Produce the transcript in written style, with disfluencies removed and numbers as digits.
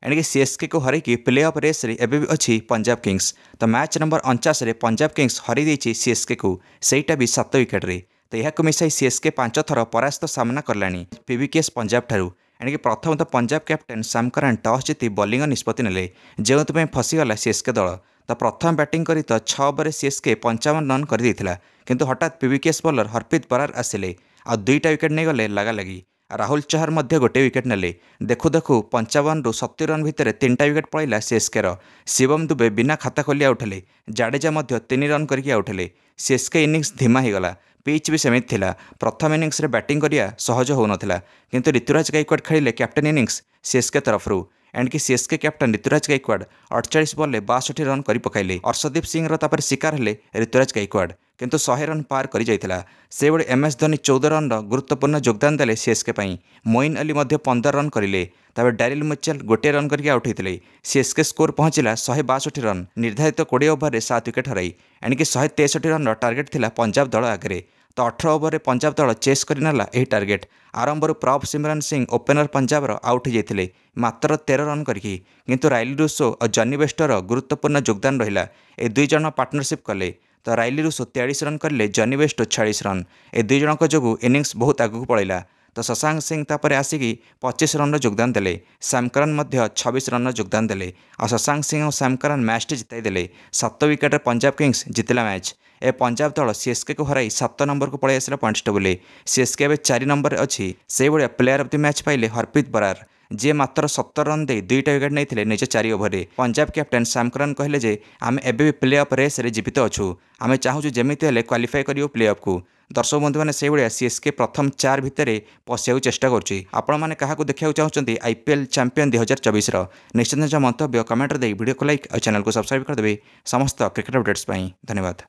एणिक CSK को हरैकी play of race रे एबे भी अच्छी पंजाब किंग्स। तो मैच नंबर 49 रे पंजाब किंग्स हरई देछि सीएसके को, सेटा भी 7 विकेट रे। तो यह मिसाई सीएसके 5 थर परास्त सामना करलानी पीवीकेएस पंजाब ठारू। एणिक प्रथम तो पंजाब कैप्टेन साम करन टॉस जीति बॉलिंग निष्पत्ति नेले, जो फसीगला सीएसके दल। तो प्रथम बैटिंग करी तो 6 ओवर सीएसके 55 रन कर देइथिला, किंतु हठात पीवीकेएस बॉलर हरप्रीत बरार आसिले आ 2टा विकेट नहीं गले लगालागी। राहुल चहर मध्य गोटे विकेट नेले। देखु देखु 55 रु 70 रन भितर 3टा विकेट पड़ेगा सीएसके रो। शिवम दुबे बिना खाता खोली आउटले, जाडेजा मध्य 3 रन करके आउटले। सीएसके इनिंग्स धीमा होगला, पिच भी सेमिति थिला। प्रथम इनिंग्स रे बैटिंग करिया सहज होउनथिला, किंतु ऋतुराज गायकवाड खेलिले कैप्टेन इनिंग्स सीएसके तरफरू। एणिक CSK captain Ruturaj Gaikwad 48 ball 62 run कर पकाइले। अर्शदीप सिंह तापर शिकार हेले ऋतुराज गायकवाड, किंतु 100 रन पार कर जाइथिला। से बड़े एमएस धोनी 14 रन गुरुत्वपूर्ण योगदान देले सीएसके पई। मोइन अली मध्य 15 रन करिले। तबे डैरिल मिचेल गोटे रन करके आउट होते। सीएसके स्कोर पहुंचला 162 रन निर्धारित 20 ओवर में 7 विकेट हराई। एणिक 163 रन टार्गेट थिला पंजाब दल आगे। तो 18 ओवर में पंजाब दल चेस करनेला यही टार्गेट। आरंभर प्रभ सिमरन सिंह ओपेनर पंजाबर आउट होते मात्र 13 रन करके, किंतु राइली रूसो और जॉनी बेस्टर गुरुत्वपूर्ण योगदान रहा। ए दुई जन पार्टनरशिप कले। तो राइली रूसो 43 रन कले, जॉनी बेस्टो 46 रन। ए दुई जनक जो इनिंग्स बहुत आगू पड़ेगा। तो शशांक सिंह तापर आसिकी 25 रन योगदान देले। सैम करन मध्य 26 रन योगदान देले। और शशांक सिंह और सैम करन मैच जिताई देले। 7 विकेट पंजाब किंग्स जितला मैच। ए पंजाब दल सीएसके को हराई 7 नंबर को पड़े आसला पॉइंट्स टेबुल। सीएसके एवं 4 नंबर अच्छी। से भाया प्लेयर ऑफ द मैच पाइले हरप्रीत बरार, जी मात्र 70 रन दे 2टा विकेट नहीं निज 4 ओवर में। पंजाब कैप्टेन साम करन कहले जे आम एबे प्ले ऑफ रेस रे जीवित अच्छू, आम चाहूँ जमीती हेले क्वालिफाई करियो प्ले ऑफ को। दर्शक बंधु मैंने से भाया सीएसके प्रथम 4 भितर पशिया चेष्टा करुच्ची। आपण मैंने क्या देखा चाहते आईपीएल चैंपियन 2024 निश्चित निज मंतव्य कमेंट दे वीडियो को लाइक और चैनल को सब्सक्राइब करदे। समस्त क्रिकेट अपडेट्स धन्यवाद।